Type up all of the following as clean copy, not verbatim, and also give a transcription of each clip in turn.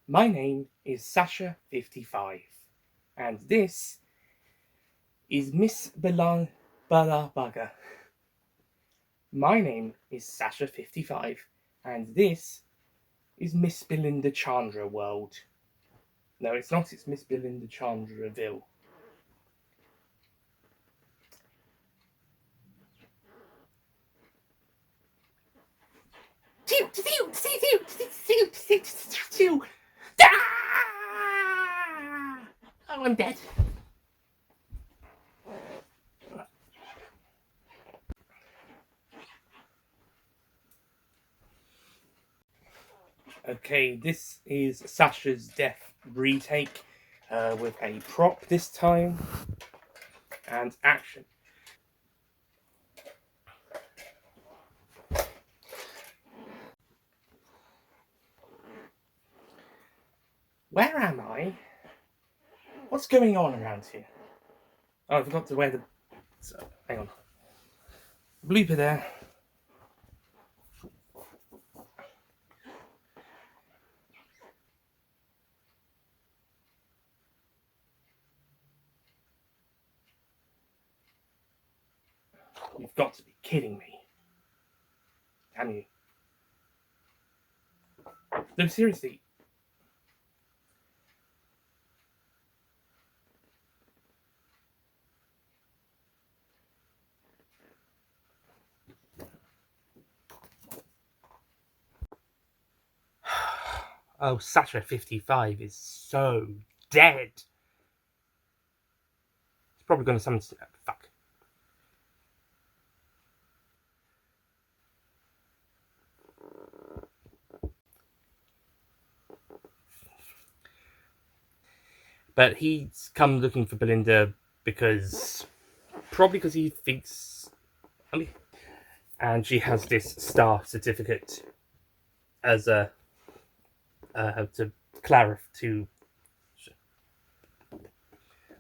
My name is Sasha55, and this is Miss Bala Bugger. My name is Sasha55, and this is Miss Belinda Chandra World. No, it's not, it's Miss Belinda Chandraville. Oh, I'm dead. Okay, this is Sasha's death retake with a prop this time and action. Where am I? What's going on around here? Oh, I forgot to wear the... So, hang on. Blooper there. You've got to be kidding me. Can you? No, seriously. Oh, Sasha55 is so dead. It's probably going to summon... Fuck. But he's come looking for Belinda because... Probably because he thinks... I mean... And she has this star certificate as a... to clarify, to...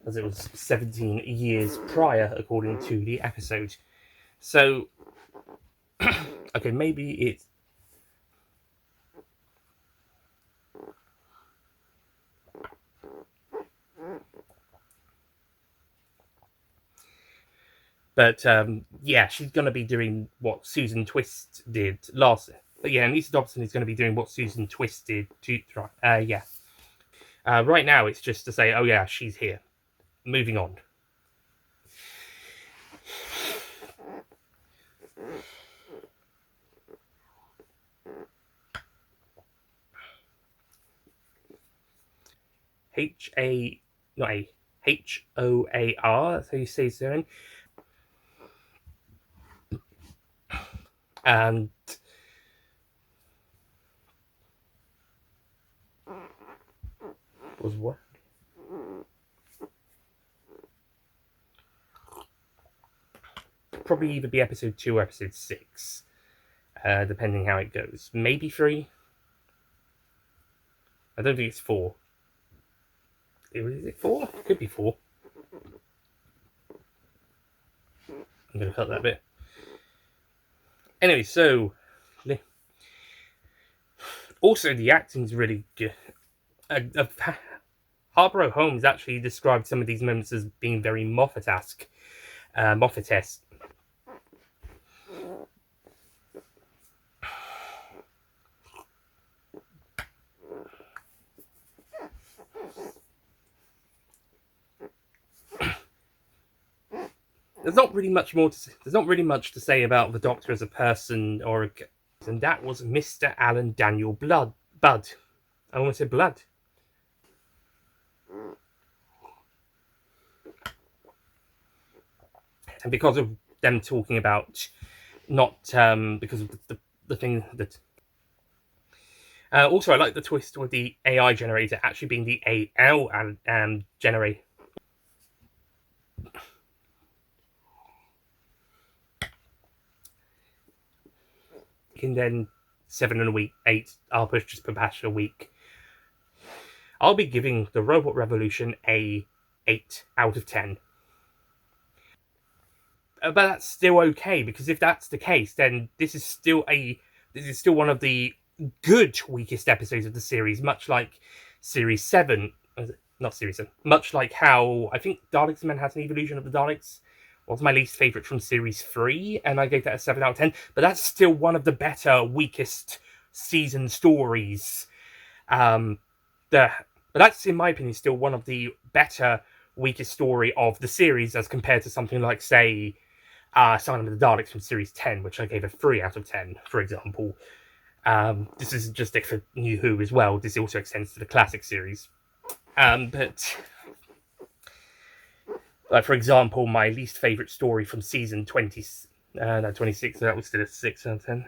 As it was 17 years prior, according to the episode. So... okay, maybe it's... But yeah, she's going to be doing what Susan Twist did last. But yeah, and Lisa Dobson is going to be doing what Susan Twist did. Yeah. Right now, it's just to say, oh yeah, she's here. Moving on. Hoar. That's how you say so. And was what? Probably either be episode 2 or episode 6, depending how it goes. Maybe 3. I don't think it's 4. Is it 4? It could be 4. I'm going to cut that bit. Anyway, so... Also, the acting's really good. Harborough Holmes actually described some of these moments as being very Moffat-esque. Moffat-esque. There's not really much to say about the Doctor as a person, and that was Mr. Alan Daniel Bud. I almost said Blood. And because of them talking about not because of the thing that. Also, I like the twist with the AI generator actually being the AL generator. And then 7 in a week, 8. I'll push just per patch a week. I'll be giving the Robot Revolution a 8 out of 10. But that's still okay, because if that's the case, then this is still one of the good weakest episodes of the series, much like Series 7. Not Series 7. Much like how I think Daleks and Manhattan Evolution of the Daleks was my least favourite from Series 3, and I gave that a 7 out of 10. But that's still one of the better, weakest season stories. But that's, in my opinion, still one of the better, weakest story of the series as compared to something like, say, Silent of the Daleks from Series 10, which I gave a 3 out of 10, for example. This isn't just for New Who as well. This also extends to the classic series. But for example, my least favourite story from season 26, that was still a 6 out of 10.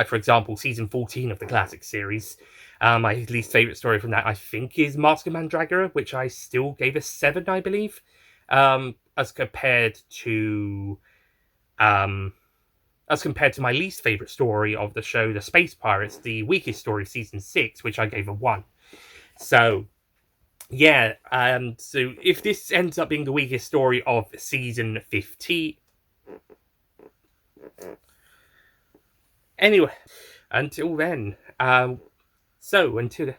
For example, season 14 of the classic series. My least favourite story from that, I think, is Mask of Mandragora, which I still gave a 7, I believe. As compared to my least favourite story of the show, The Space Pirates, the weakest story of season 6, which I gave a 1. So, yeah, so if this ends up being the weakest story of season 15... Anyway, until then, until...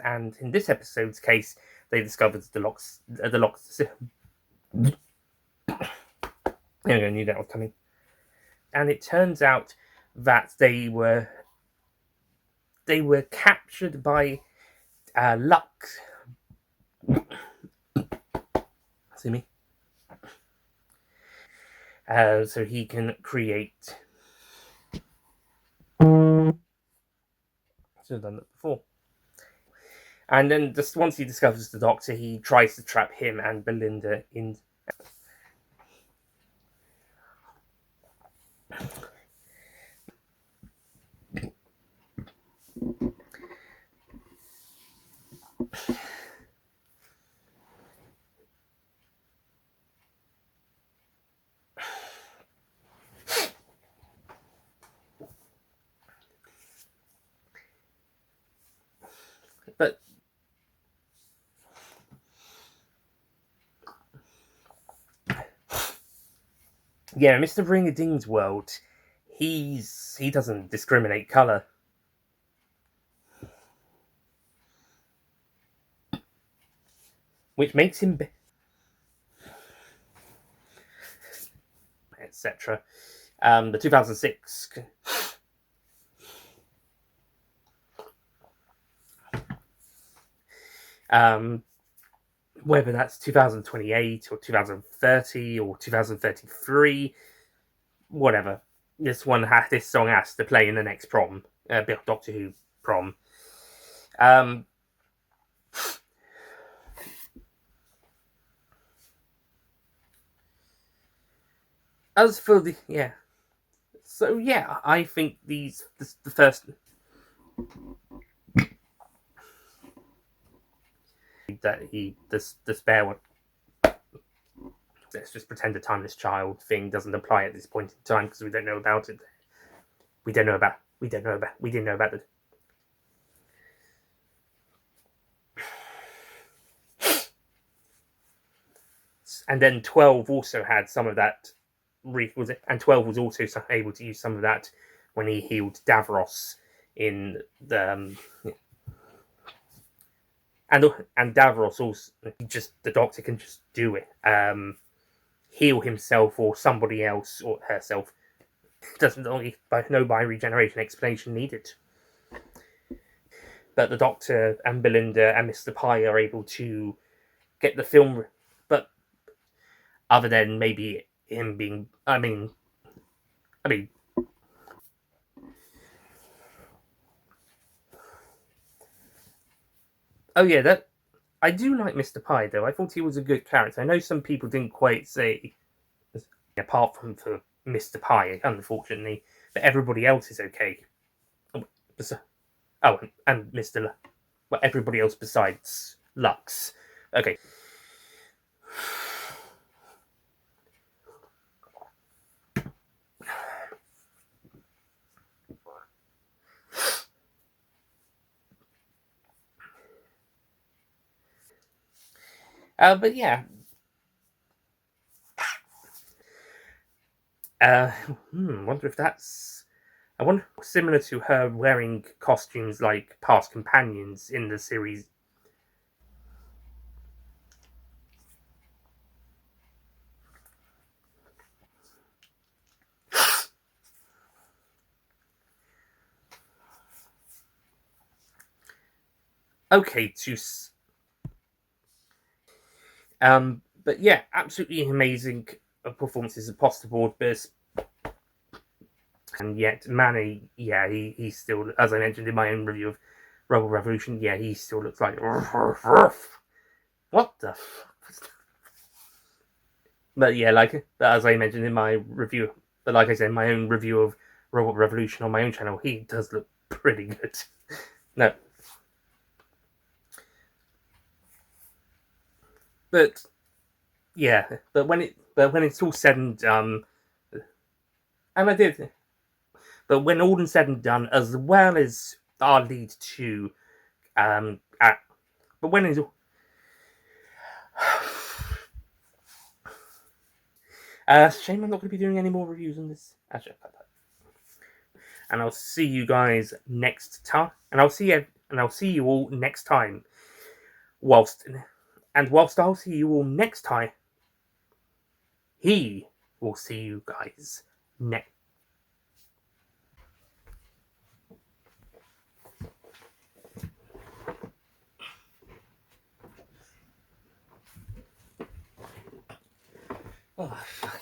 And in this episode's case, they discovered the locks. There we go, knew that was coming. And it turns out that they were captured by Lux. See me? So he can create. Should have done that before. And then just once he discovers the Doctor, he tries to trap him and Belinda in. But yeah, Mr. Ring-a-Ding's world, he doesn't discriminate colour. Which makes him... etc. The 2006... whether that's 2028 or 2030 or 2033, whatever. This song has to play in the next prom, Doctor Who prom. As for the so yeah, I think the first that the spare one. Let's just pretend the timeless child thing doesn't apply at this point in time because we don't know about it. We didn't know about it. And then 12 also had some of that. And 12 was also able to use some of that when he healed Davros in the. And Davros also the Doctor can just do it. Heal himself or somebody else or herself. Doesn't no by regeneration explanation needed. But the Doctor and Belinda and Mr. Pye are able to get the film, but other than maybe him being, I mean, oh yeah, that I do like Mr. Pye though. I thought he was a good character. I know some people didn't quite say, apart from for Mr. Pye, unfortunately, but everybody else is okay. Oh, and Mr. Well, everybody else besides Lux. Okay. But yeah. Wonder if that's. I wonder, similar to her wearing costumes like past companions in the series. Okay, but yeah, absolutely amazing performances across the board. But and yet, Manny, yeah, he still, as I mentioned in my own review of Rebel Revolution, yeah, he still looks like what the. But yeah, like as I mentioned in my review, but like I said, in my own review of Robot Revolution on my own channel, he does look pretty good. No, but yeah, but when it's all said and and I did, but when all is said and done, as well as our lead to at, but when it's all shame I'm not going to be doing any more reviews on this. Actually, and I'll see you guys next time, and I'll see you all next time. Whilst I'll see you all next time, he will see you guys next. Oh fuck.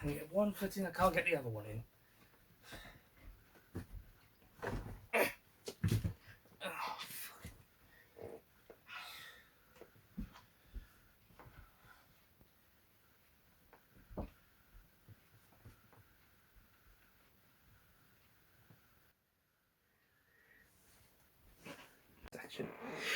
I get one foot in, I can't get the other one in. Oh, fuck.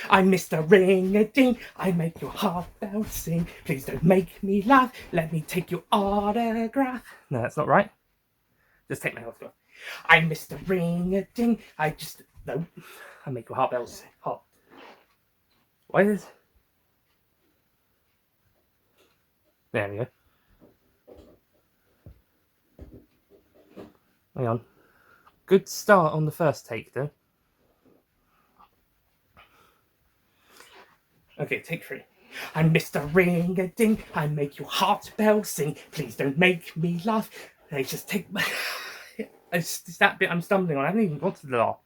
I'm Mr. Ring-a-Ding, I make your heart bouncing. Please don't make me laugh, let me take your autograph. No, that's not right. Just take my autograph. I'm Mr. Ring-a-Ding, no, I make your heart bouncing. Hot. Why is... There we go. Hang on. Good start on the first take, though. Okay, take 3. I'm Mr. Ring-a-Ding, I make your heart bell sing. Please don't make me laugh. They just take my... it's that bit I'm stumbling on. I haven't even got to the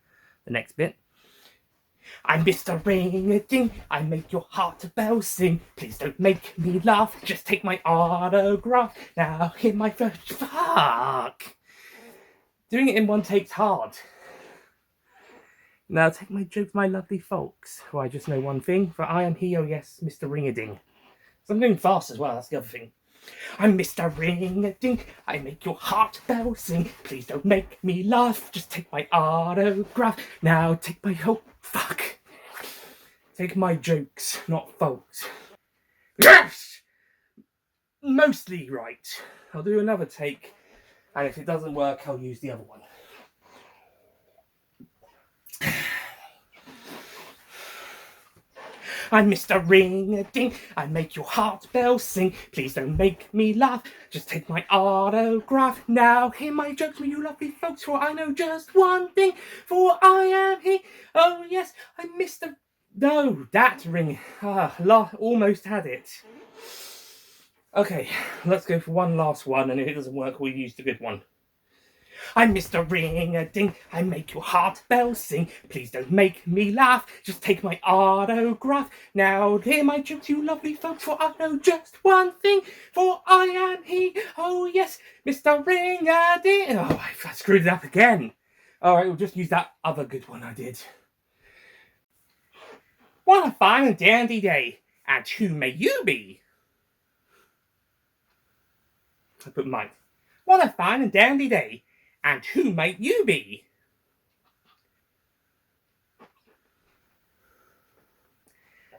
next bit. I'm Mr. Ring-a-Ding, I make your heart bell sing. Please don't make me laugh, just take my autograph. Now hear my first... Fuck! Doing it in one take's hard. Now take my joke, my lovely folks, for I just know one thing, for I am he, oh yes, Mr. Ring-a-Ding. So I'm doing fast as well, that's the other thing. I'm Mr. Ring-a-Ding, I make your heart bell sing. Please don't make me laugh, just take my autograph. Now take my... Oh, fuck. Take my jokes, not folks. Yes! Mostly right. I'll do another take, and if it doesn't work, I'll use the other one. I'm Mr. Ring-a-Ding, I make your heart bell sing. Please don't make me laugh, just take my autograph. Now hear my jokes, you lovely folks, for I know just one thing, for I am he. Oh yes, I'm Mr. No, that ring. Almost had it. Okay, let's go for one last one, and if it doesn't work, we'll use the good one. I'm Mr. Ring-a-Ding, I make your heart bell sing. Please don't make me laugh, just take my autograph. Now hear my jokes, you lovely folks, for I know just one thing, for I am he. Oh yes, Mr. Ring-a-Ding. Oh, I screwed it up again. Alright, we'll just use that other good one I did. What a fine and dandy day, and who may you be? I put mine. What a fine and dandy day. And who might you be?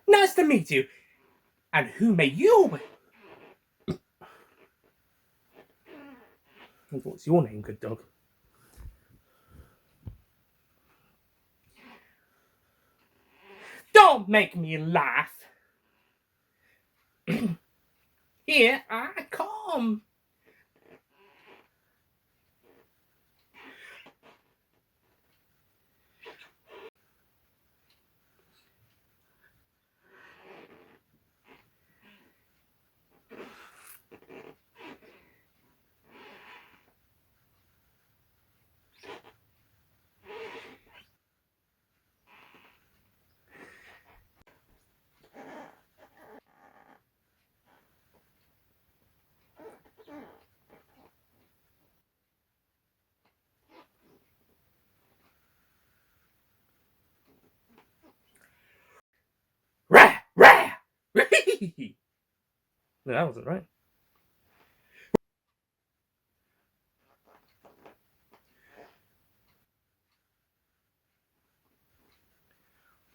Nice to meet you. And who may you be? What's your name, good dog? Don't make me laugh. Here I come. Rah, rah. No, that wasn't right.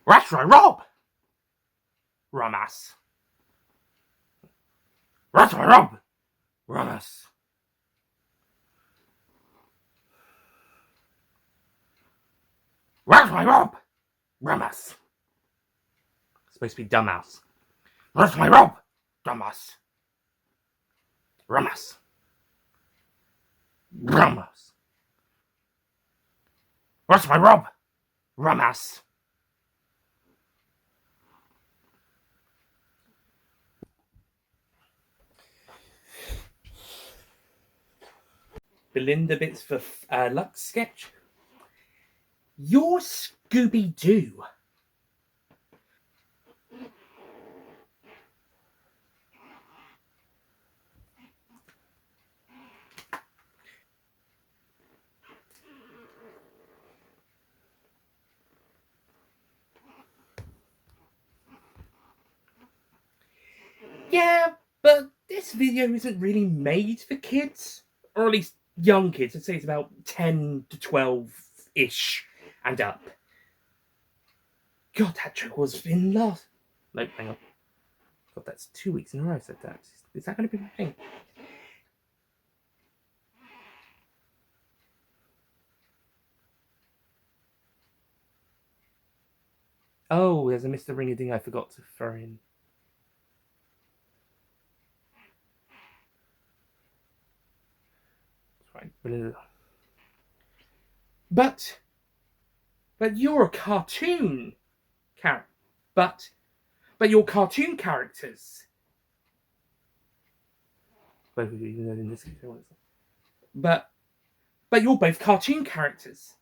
That's right, Rob. Ramas. That's right, Rob. Ramas. That's right, Rob. Ramas. It's supposed to be dumbass. That's my Rob. Dumbass. Ramas. Ramas. That's my Rob. Ramas. Belinda bits for Lux sketch. You're Scooby-Doo. Yeah, but this video isn't really made for kids. Or at least young kids. I'd say it's about 10 to 12-ish and up. God, that joke was in last... No, hang on. God, that's 2 weeks in a row I said that. Is that going to be my thing? Oh, there's a Mr. Ring-a-Ding I forgot to throw in. Right. But you're a cartoon character. But you're cartoon characters. Both of you know in this case. But you're both cartoon characters.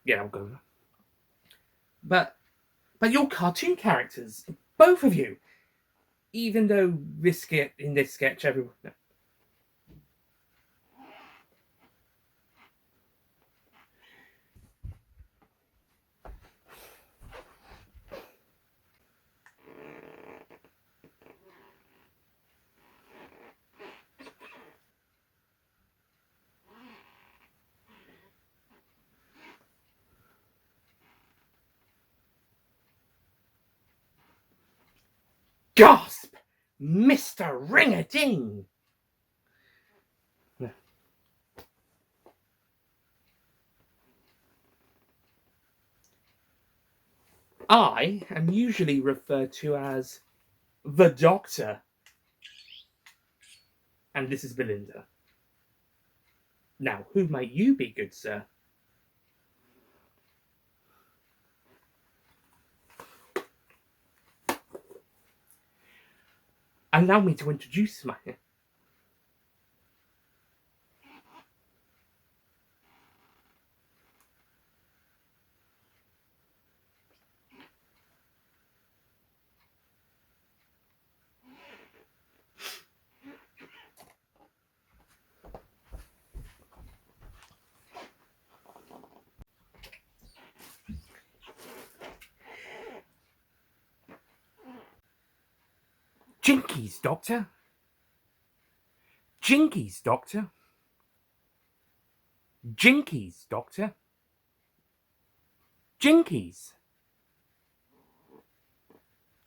Yeah, I'll go. But you're cartoon characters, both of you. Even though in this sketch, everyone. No. Gasp! Mr. Ring-a-Ding! No. I am usually referred to as the Doctor. And this is Belinda. Now, who might you be, good sir? Allow me to introduce my... Jinkies, Doctor. Jinkies, Doctor. Jinkies, Doctor. Jinkies.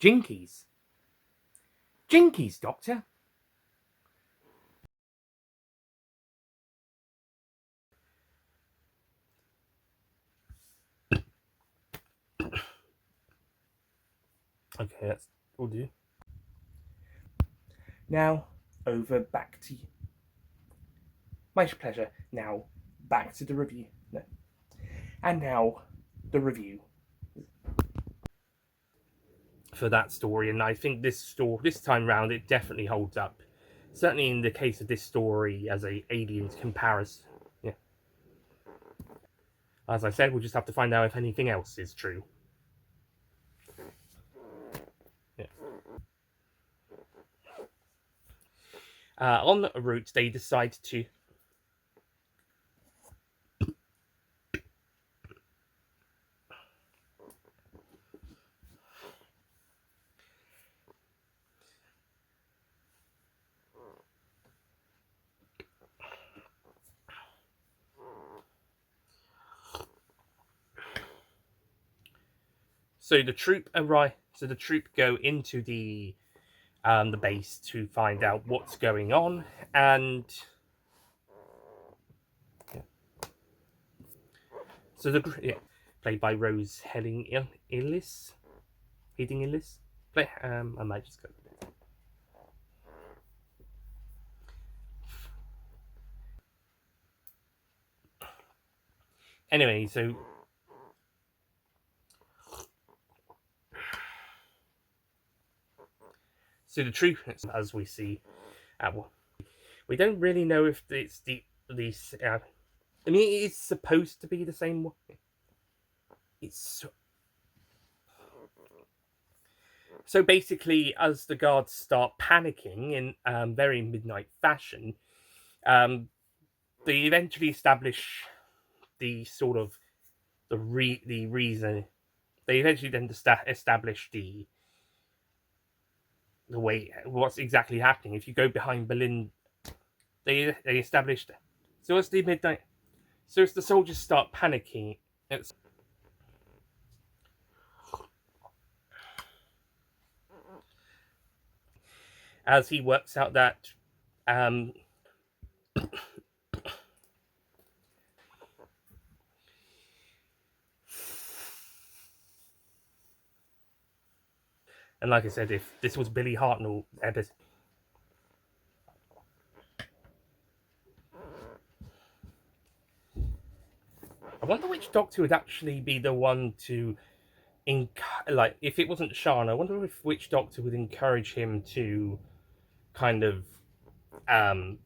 Jinkies. Jinkies, Doctor. Okay, that's will do. Now, over back to you. My pleasure. Now, back to the review. No. And now, the review for that story. And I think this time round, it definitely holds up. Certainly in the case of this story as a Aliens comparison. Yeah. As I said, we'll just have to find out if anything else is true. Yeah. On the route, they decide to So the troop arrive. So the troop go into the base to find out what's going on, and yeah. So played by Rose Illis. Play. I might just go with it. Anyway, so the truth, as we see, we don't really know if it's the I mean, it's supposed to be the same one. It's so basically, as the guards start panicking in very midnight fashion, they eventually establish the sort of the reason. They eventually then establish the way what's exactly happening. If you go behind Berlin, they established. So it's the midnight. So as the soldiers start panicking, as he works out that and like I said, if this was Billy Hartnell episode, I wonder which Doctor would actually be the one to, like, if it wasn't Sean, I wonder which Doctor would encourage him to kind of, I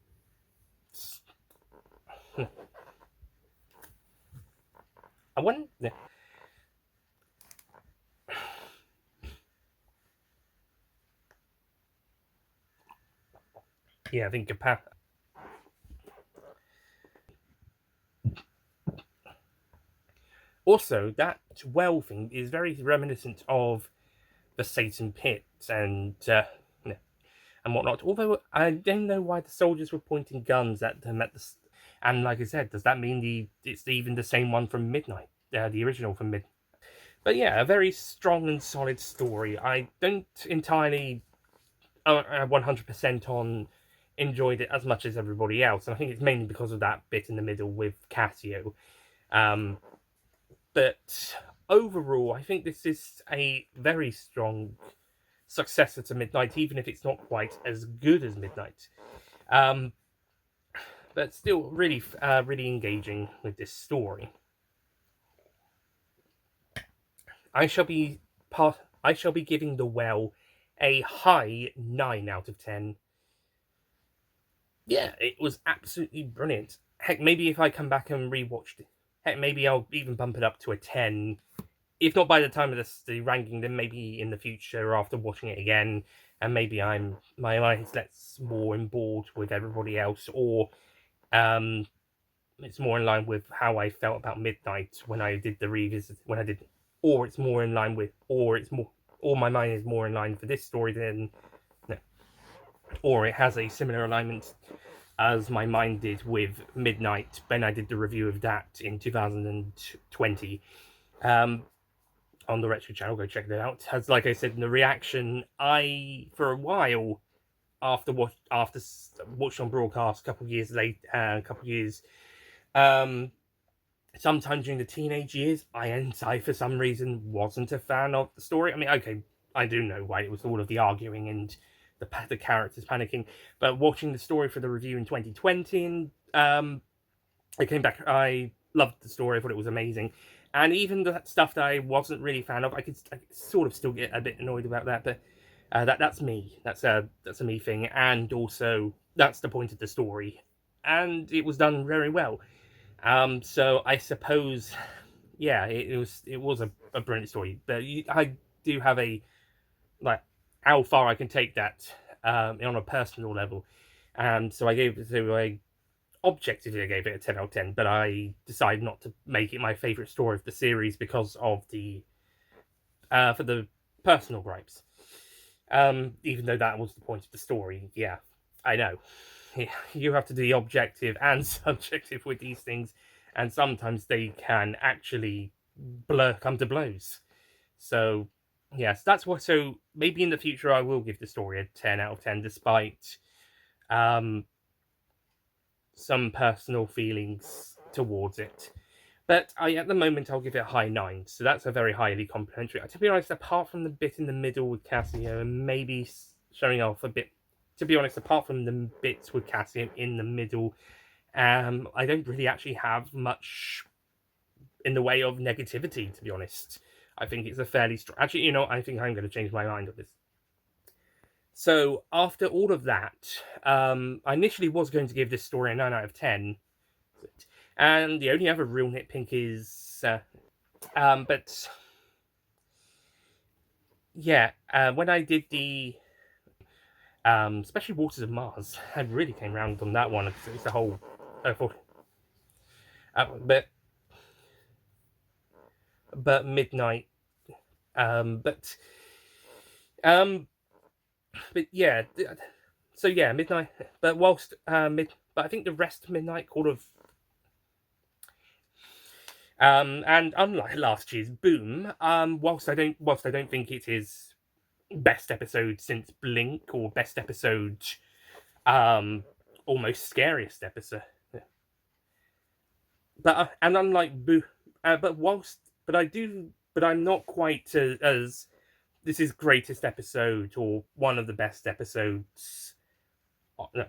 wonder. Yeah, I think also, that well thing is very reminiscent of the Satan Pit and whatnot. Although I don't know why the soldiers were pointing guns at them and like I said, does that mean it's even the same one from Midnight, the original from Midnight? But yeah, a very strong and solid story. I don't entirely 100% on enjoyed it as much as everybody else, and I think it's mainly because of that bit in the middle with Cassio. But overall, I think this is a very strong successor to Midnight, even if it's not quite as good as Midnight. But still, really engaging with this story. I shall be giving The Well a high 9 out of 10. Yeah, it was absolutely brilliant. Heck, maybe if I come back and rewatched it, heck, maybe I'll even bump it up to a 10. If not by the time of the ranking, then maybe in the future after watching it again, and maybe my mind's less more on board with everybody else, or it's more in line with how I felt about Midnight when I did the revisit, or it's more in line with, or my mind is more in line for this story than, no, or it has a similar alignment as my mind did with Midnight when I did the review of that in 2020. On the Retro Channel, go check that out. As like I said in the reaction, I for a while after watched on broadcast a couple of years sometime during the teenage years, I for some reason wasn't a fan of the story. I mean, okay, I do know why. It was all of the arguing and the characters panicking, but watching the story for the review in 2020, and I came back. I loved the story. I thought it was amazing, and even the stuff that I wasn't really a fan of, I could sort of still get a bit annoyed about that. But that's me. That's a me thing, and also that's the point of the story, and it was done very well. So I suppose, yeah, it was a brilliant story. But I do have a like how far I can take that on a personal level, and so I gave it to a objectively I gave it a 10 out of 10, but I decided not to make it my favourite story of the series because of the for the personal gripes. Even though that was the point of the story, yeah, I know. You have to do the objective and subjective with these things, and sometimes they can actually come to blows. So, yes, that's what. So maybe in the future I will give the story a 10 out of 10, despite some personal feelings towards it. But at the moment, I'll give it a high 9. So that's a very highly complimentary. To be honest, apart from the bit in the middle with Cassio and maybe showing off a bit, to be honest, apart from the bits with Cassio in the middle, I don't really actually have much in the way of negativity, to be honest. I think it's a fairly strong... Actually, you know, I think I'm going to change my mind on this. So, after all of that, I initially was going to give this story a 9 out of 10. And the only other real nitpick is... but... Yeah, when I did the... especially Waters of Mars, I really came round on that one, because it's the whole... but Midnight... but yeah... So yeah, Midnight... But whilst... but I think the rest of Midnight kind of... and unlike last year's Boom, whilst I don't think it is best episode since Blink or best episode, almost scariest episode. But and unlike Boom, but I'm not quite as this is greatest episode or one of the best episodes. No.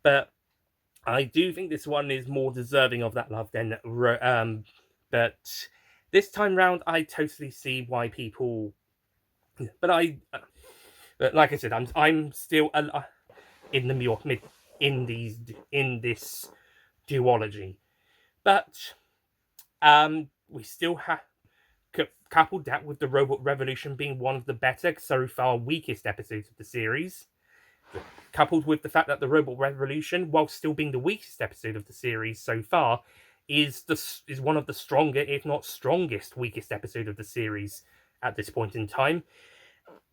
But I do think this one is more deserving of that love than but this time round I totally see why people, but like I said, I'm still in the in this duology, but we still have coupled that with the Robot Revolution being one of the better so far weakest episodes of the series, coupled with the fact that the Robot Revolution, while still being the weakest episode of the series so far, is one of the stronger, if not strongest, weakest episode of the series at this point in time.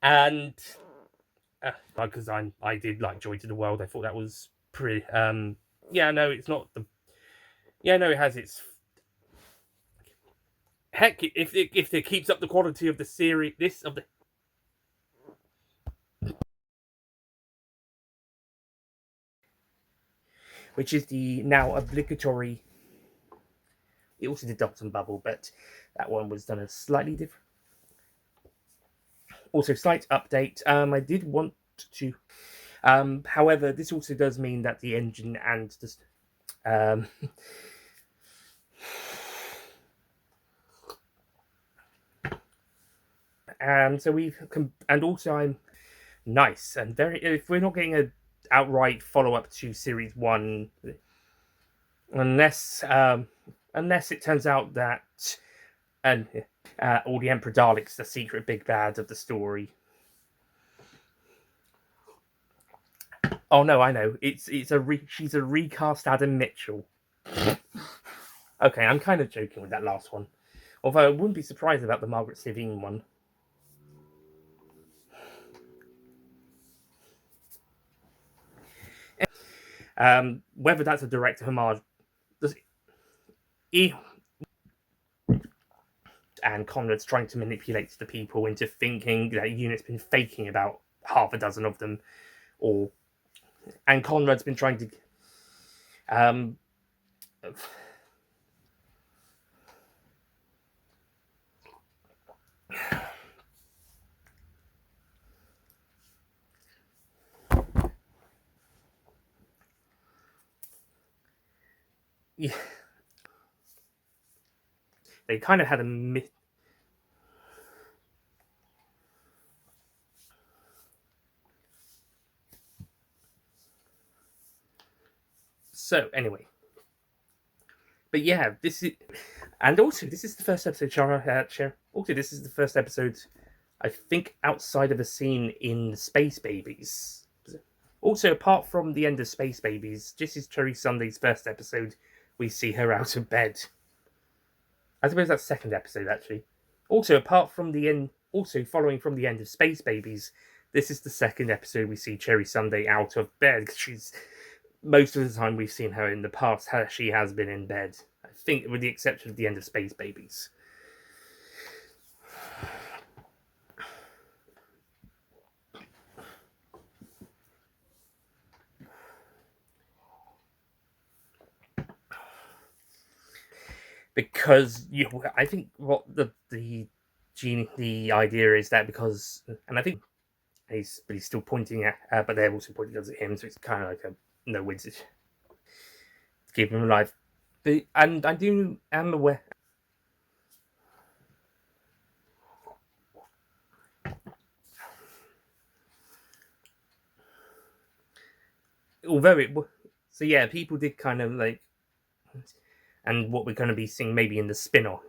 And because I did like Joy to the World, I thought that was pretty. Yeah, no, it's not the. Yeah, no, it has its. Heck, if it keeps up the quality of the series, which is the now obligatory. It also did Doctor Bubble, but that one was done a slightly different. Also, slight update. I did want to. However, this also does mean that the engine and the. And so and also I'm nice and very. If we're not getting a outright follow up to Series 1, unless it turns out that all the Emperor Daleks, the secret big bad of the story. Oh no, I know. She's a recast Adam Mitchell. Okay, I'm kind of joking with that last one. Although I wouldn't be surprised about the Margaret Savine one. Whether that's a direct homage, he and Conrad's trying to manipulate the people into thinking that Unit's been faking about half a dozen of them, and Conrad's been trying to um, yeah, they kind of had a so anyway. But yeah, this is, and also this is the first episode. Also, this is the first episode, I think, outside of a scene in Space Babies. Also, apart from the end of Space Babies, this is Cherry Sunday's first episode. We see her out of bed. I suppose that's second episode actually. Also, apart from the end, also following from the end of Space Babies, this is the second episode we see Cherry Sunday out of bed. She's most of the time we've seen her in the past, she has been in bed. I think, with the exception of the end of Space Babies. Because I think what the idea is that because, and I think he's still pointing at, but they're also pointing at him, so it's kind of like a no win to keep him alive. And I am aware. Although so yeah, people did kind of like, and what we're going to be seeing maybe in the spin-off.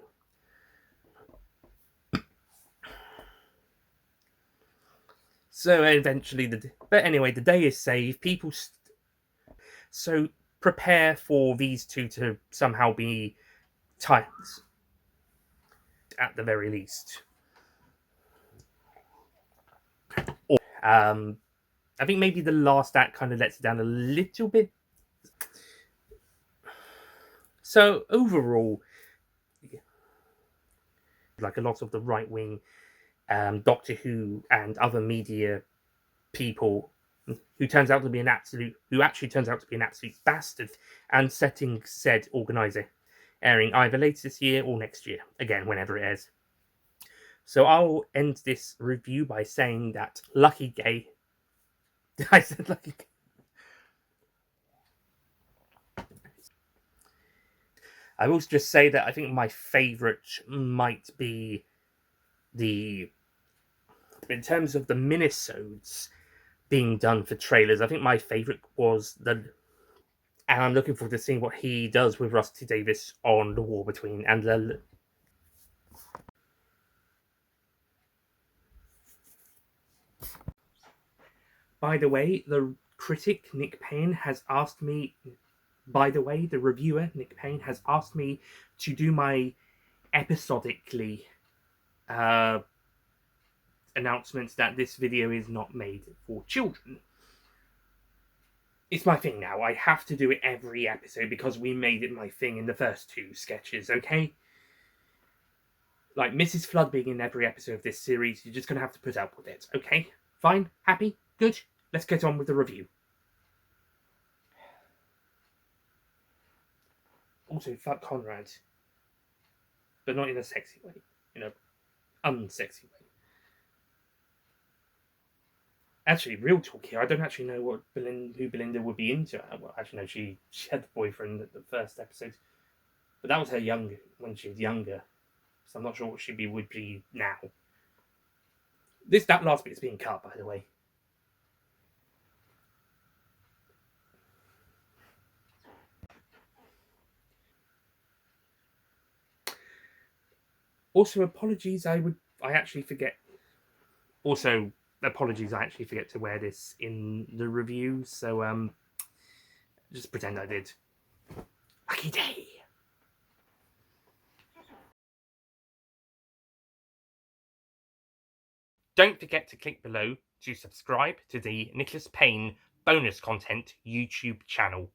So eventually, but anyway, the day is saved. People, so prepare for these two to somehow be tight at the very least. Or, I think maybe the last act kind of lets it down a little bit. So overall, like a lot of the right wing Doctor Who and other media people who actually turns out to be an absolute bastard and setting said organizer, airing either later this year or next year, again whenever it airs. So I'll end this review by saying that lucky gay. I said lucky gay. I will just say that I think my favourite might be in terms of the minisodes being done for trailers, I think my favourite was and I'm looking forward to seeing what he does with Rusty Davis on The War Between and the. By the way, the critic Nick Payne has asked me. By the way, the reviewer Nick Payne has asked me to do my episodically announcements that this video is not made for children. It's my thing now. I have to do it every episode because we made it my thing in the first two sketches, okay? Like Mrs. Flood being in every episode of this series, you're just going to have to put up with it, okay? Fine? Happy? Good? Let's get on with the review. Also, fuck Conrad. But not in a sexy way. In an unsexy way. Actually, real talk here, I don't actually know who Belinda would be into. Well, actually, no, she had the boyfriend at the first episode. But that was her when she was younger. So I'm not sure what she would be now. That last bit is being cut, by the way. Also, apologies, I actually forget. Also, apologies, I actually forget to wear this in the review, so just pretend I did. Lucky day! Don't forget to click below to subscribe to the Nicholas Payne bonus content YouTube channel.